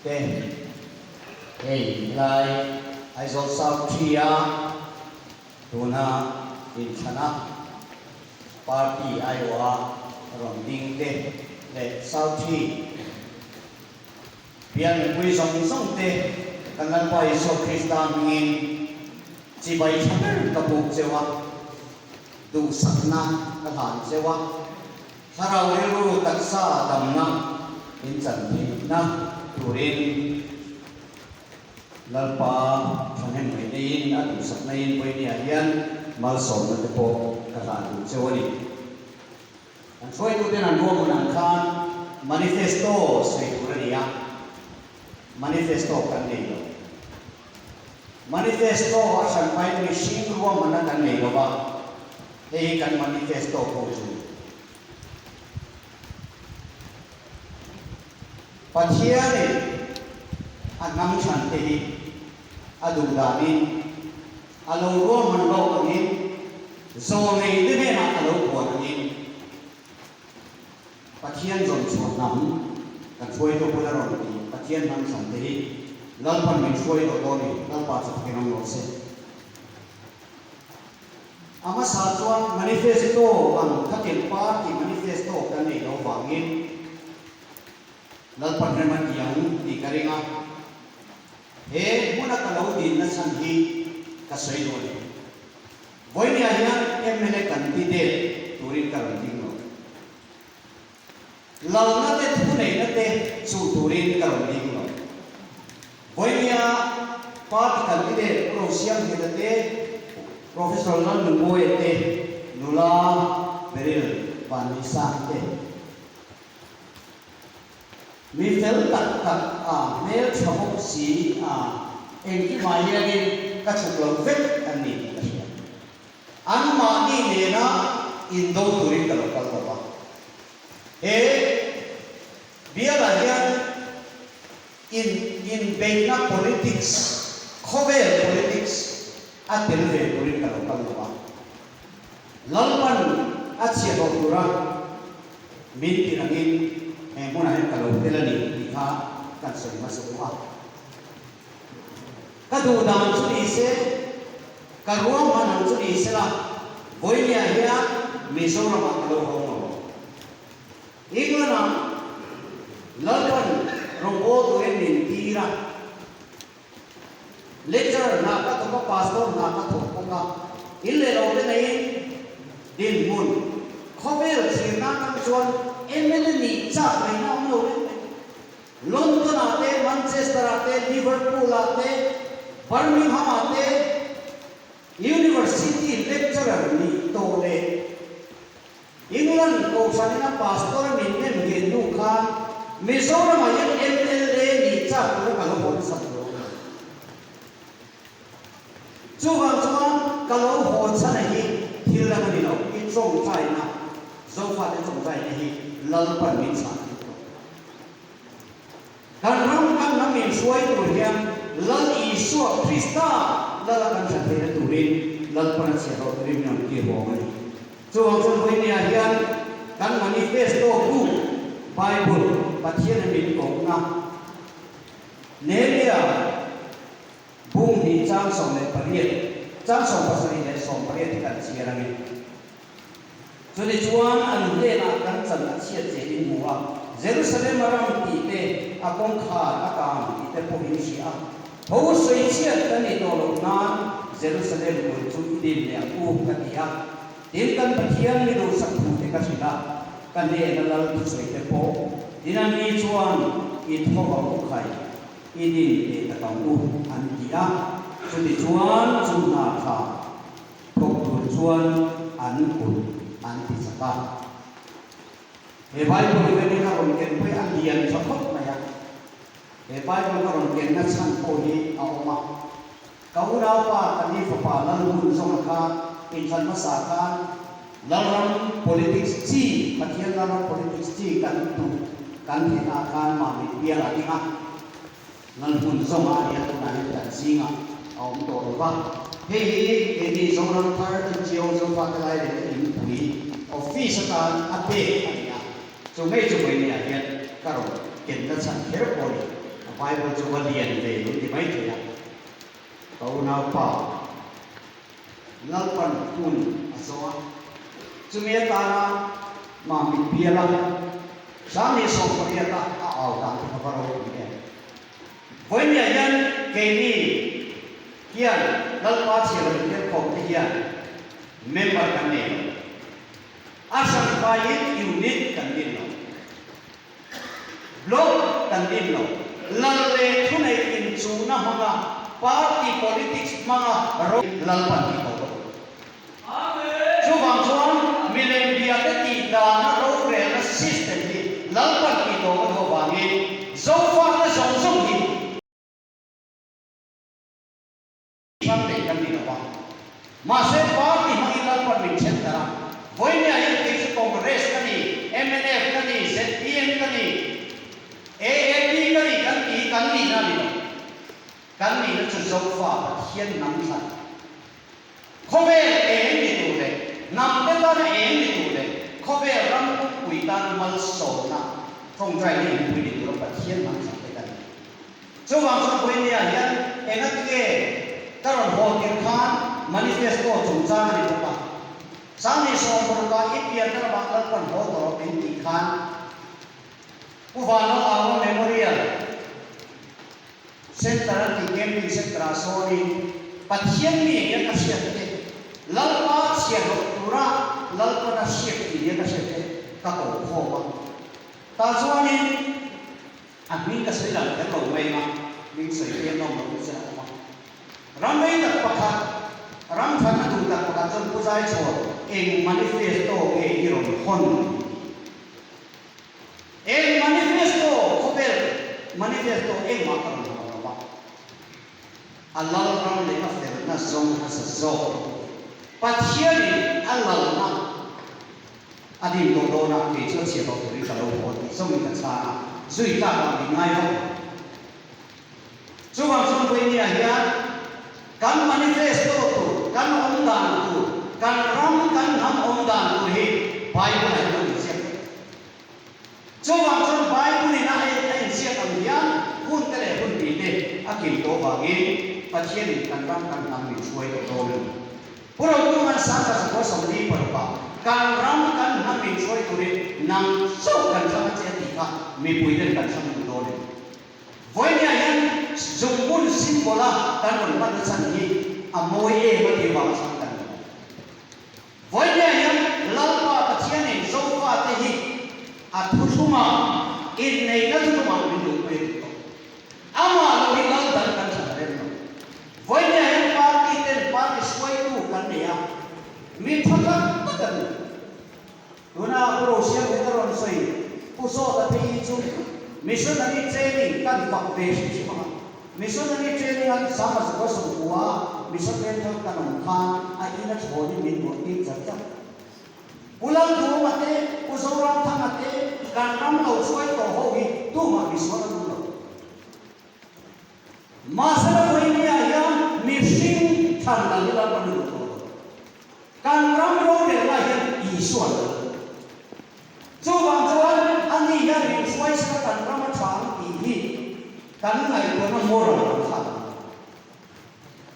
Then, hey, like I saw South Korea, Dona in China, Party Iowa, Ronding Day, the South Korea. Biar kui song te, kanal pa iso Kristan ngin, si bay chamer kabuk sewa, du sakna kahan sewa, sarau elu taksa damna, insan na. Turin lalpa chanhem mainin at usap na yun po inihayan malsom na tepo kakaano sewani. Ang soy ko din ang buong nangkan manifesto sa itura niya. Manifesto kanino. Manifesto asan may machine ruwa mana kanino ba? Kan manifesto ko siya. Pathiane anang santi adudanin alawro manlo angin zone dine na alawro angin pathian zon sonam kan suai to pula ron pathian nang santi lalpan min suai to doni lalpa sa kinong lose ama sa chuan manifesto ang katil party manifesto kanai lo wangin lalpan naman yang di karinga muna kalau din na sanhi kasoy doon boy niya yan MLA candidate turin karundino lal nate tunay nate su turin karundino boy niya party candidate pro siyang nate profesor lan nunggoy te nula beril panisa te mi fel tak mel chabok si engki maya ni kachuklo vet ani an ma ni lena indo turi kalokal baba biar aja in beina politics khovel politics atel ve turi kalokal baba lalpan achia dokura min tinangin muna yang kalau telani diha kan soi masuk wa kadu dan suri se karuang manang suri se la boinya ya misora ma kalau hono igana lalpan rombo to en tira lecturer na ka to pastor na ka to ka ille ro le nei din mun khovel sirna kan chuan MLA ni cha mai na no London ate Manchester ate Liverpool ate Birmingham ate university lecturer ni to le England ko sanina pastor min men genu khan Mizoram ayan MLA ni cha ko ka lo sa do chuwang kalau ho cha nahi thila ni lo in song chai na zo fa de song chai nahi lalpan min sa kan ram kan namin suai turian lal isu Krista lalakan sa turin lalpan siya ro turin ng kibo man so ang sunod niya yan kan manifesto ku Bible pathian min ko na nelia bung ni chang song le pariet chang song pasari le song pariet kan siya ramin so ni chuan an le na kan chan chia che in huwa Jerusalem aram ti te akong kha akam ti te po hin sia ho soi chia tani to lo na Jerusalem ko chu din le aku katia din kan pathian ni do sak thu te ka sila kan le na lal tu soi te po dinan ni chuan i tho ba ko khai i din te ta ka u an dia so ni chuan chu na kha ko chuan an kun anti sapa Bible ni karon ken pe ang diyan sapot na ya Bible karon ken na san po ni auma kauna pa kani pa lalun song ka insan masakan lalang politics chi pathian lalang politics chi kan tu kan hina kan ma mi pia la dinga lalun song ya tu na ya singa aum to ba hei ni song ran par tan chiu song pa lai de in pui office kan ate so ngay chung ni ayan karon ken ka san care body Bible chu wa lian ve ni ti mai thia kau na pa lalpan kun asoa chumia ta na ma mi piala sa ni so paria ta a au ta ta pa ro ni voi nya yan ke ni hian lalpa chi la ni ko ti hian member kan ne asam pa unit kan ni no block kan ni no lalle thunai in chu na hanga party politics mga ro lalpan ki ko amen chu bang chuan milen bia te ti da na ro re na system ni lalpan ki ko ko wangi zo fa na song song ni pan te kan ni ba ma se party mang lalpan min chen da voi ne ai ke chu congress ka ni MNF ka ni ZPM ka ni AAP ka ni kan ni na ni kan ni na chu zo fa hian nam sa khobe e ni tu le nam te ta na e ni tu le khobe ram ku kui tan mal so na phong trai ni kui ni tu pa hian nam sa te kan chu wang sa voi ni a hian e na ke ta ron ho kin khan manifesto chung cha ni pa sa ni so ko ka ipian ta ba kan pan ho to pin ti khan Uvano Aho Memorial Center di camping center Sony Pathian ni yang kasih te lalpa siap pura lalpa na siap dia kasih te kako koma ta Sony amin kasih lang te lo mai ma min sai te no mo sa ma ramai tak pakat ram than tu tak pakat jon puzai cho eng manifesto e iron hon manifesto e makam ba Allah ram le ka fer na zong na sa zo pathiani Allah na adi do na ke cho che ba ko ri ka lo ho ti so mi ka sa zui ta ba ni ngai ho chu bang song ko ni ya kan manifesto tu kan om dan tu kan ram kan nam om dan tu hi Bible hai lo ni che chu bang song Bible ni na hun tele hun bi te akin to ba ge pathian kan ram kan nam ni chuai to do le puro tu man sa ka ko som ni par pa kan ram kan nam ni chuai to le nam so kan sa che ti ka mi pui den kan sam do le voi nya yan zum mun simbola kan on man san ni amoi e ma ti ba san kan voi nya yan lalpa pathian ni so fa te hi a thuma in nei na thuma min do pe ama lo hilal dan kan sadaren no voi ne hen party suai tu kan ya mi thaka kan duna pro sia veteran soi puso ta pe chu missionary training kan pak pe si ma missionary training an sama sa so kuwa mission thak kan khan a ina chhoni min bo ti chak ulang du mate usoram thangate kan ram lo suai to ho hi tu ma mission Masala poin ni ayam missing tanda nila pandu kan ram ro de la yan isuan chuan ani ya ri suai sa kan ram chang ti hi kan ngai ko na moral kha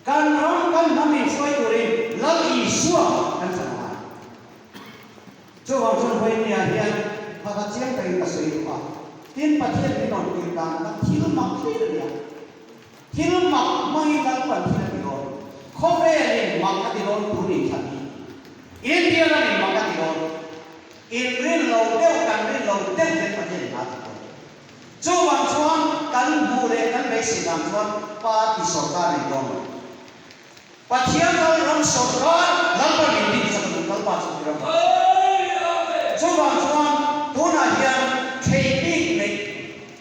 kan ram kan nami suai to re la isuan kan sa chuan poin ni ayam ha chiang kai ka sei pa tin pathian ni non ti kan na thil mak thil ya Hilmak mengikat pada diron, kowe ni makat diron puni kami. India ni makat diron, Inrin lauteu kan rin lauteu dan pada dihat. Cuan kan boleh kan besi dan cuan pati sorkar diron. Patian kalau ram sorkar, lampar ini satu kalpas diron. Cuan tunahian kepik ni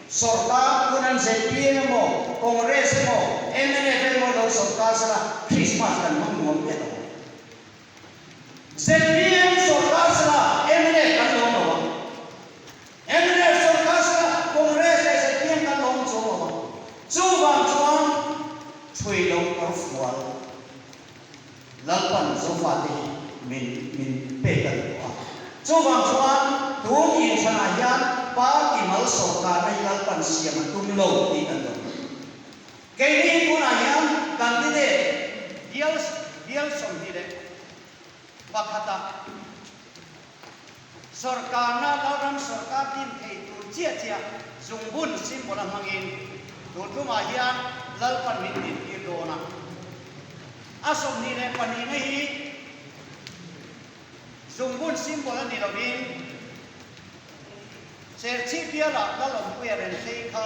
sorkar tunan ZPM mo. Kongres mo, MNF mo daw sorkar sa Christmas kan mong ito. ZPM sorkar sa MNF kan mong MNF sorkar sa Kongres sa ZPM kan mong chuan chui long perfual lalpan sofati min pekan chuan tung in sa ayan pa imal sorkar ay lalpan siya tumlo di kan cái này cũng là nhá cần thế này điel som đi đấy bác hata sarkar na dalam sarkar tin thei tu chia dùng bun sim bola mangin tu tu ma hian lalpan min tin ki do na asom ni le pani nei hi dùng bun sim bola ni lo bin ser chi pia la lalom pu ren sei kha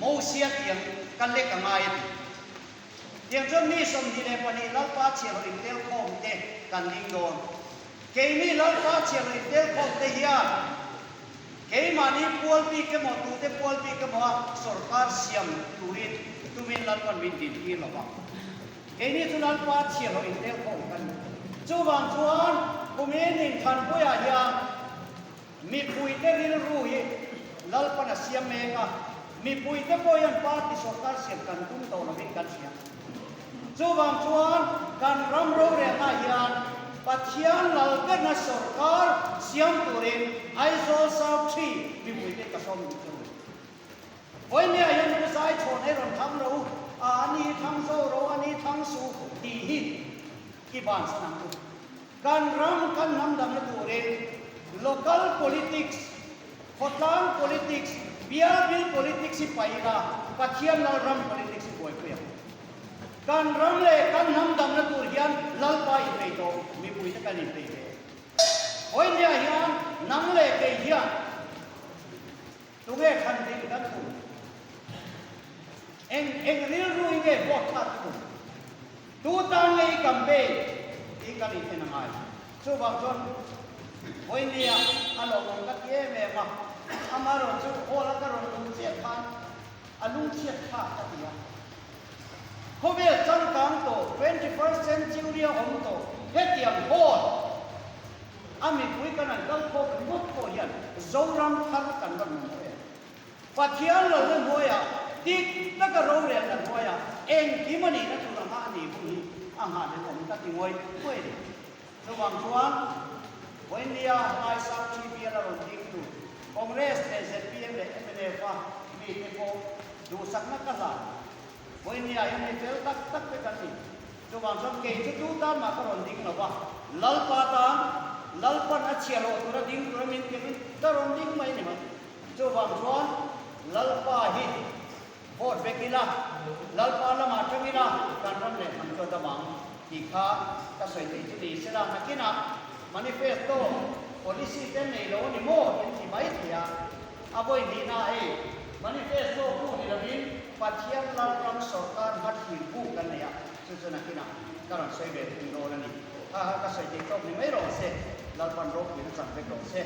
mo sia tiang kan le ka ngai tiang chon ni som ni le pani lalpa chi ho in tel khom te kan ling do cái này là phát triển lên đến phong thế hiền cái mà đi buôn đi cái mỏ tu thế buôn đi cái mỏ sở phát xiêm tu đi tu mình làm con mình tiền kia là bao cái này tu làm phát triển lên đến phongกันchú vàng chuanผมเองทันผู้ใหญ่ยังมีปุยเตริลรู้ยี่ลัลปนัสเซียมเองอ่ะมีปุยเตปอยันปาติสกัดเสียกันตุ้งโตเราเป็นกันเสียchú vàng chuanการรำร้องเรียนอาญาปัจจัยเราเป็นนักสรการเสียงตัวเองไอโซซาวทีมีบุญเด็กกระสมอยู่วันนี้ยังไม่ใช่ชนให้เราทำเราอันนี้ทำโซเราอันนี้ทำสูดีหินที่บ้านสนามการรำการนำดำในตัวเอง local politics โคตร politics เบียร์บิล politics สิไปละปัจจัยเรารำ politics สิป่วยเปลี่ยนการรำเล่การนำดำในตัวเฮียนลัลไปไปโตมีปุยตะกันไปเลยวันนี้เฮียนนั่งเล่ไปเฮียนตัวเองคันดิ้งกันกูเอ็งเรียนรู้เองบอกทัดกูตัวตั้งเลยกัมเบย์อีกันอีกเป็นยังไงชูบางคนวันนี้อันหลงกัดเย่แม่มาอามารุจูโอละก็รุนลุงเชียพันอาลุงเชียข้าตัดยาเขาเรียกจังกังโต 21st century ของโตเฮ็ดอย่างโหดอามีคุยกันนั่นก็พบมุดโคยันโจรัมทันกันกันหมดเลยปัจจัยเราเรื่องหัวอ่ะที่นักโรงเรียนกันหัวอ่ะเองที่มันนี่นักธุรกิจนี่พวกนี้อาหารในผมตัดทิ้งไว้ห้วยระหว่างช่วงวันนี้นายสักทีเบียร์เราทิ้งดูคอนเกรสในเซปีเอ็มเลยเอ็มเอฟมีเอฟโอดูสักนักกษัตริย์วันนี้ยังมีเฟลตักไปกันนี่ระหว่างช่วงเกย์จุดตามมาก็รอนดิ้งหรอวะลัลปาตานลัลปันอัจฉริยะตัวดิ้งตัวมินเก็บตัวรอนดิ้งไม่เนี่ยมันระหว่างช่วงลัลปาฮิโคตรเบกิลาลัลปาละมาจังกิลาการรำเนี่ยมันจะตะบังที่ข้าก็ใส่ติดจุดดีเสียละนักกินอ่ะmanifesto polisi ten nei lo ni mo in ti mai thia aboi ni na e manifesto ku ni labin pathian lam ram sarkar hat hi bu kan ne ya chu na kina karan sei be ti lo na ni ha ka sei ti to ni mai ro se lalpan ro ni chan be ro se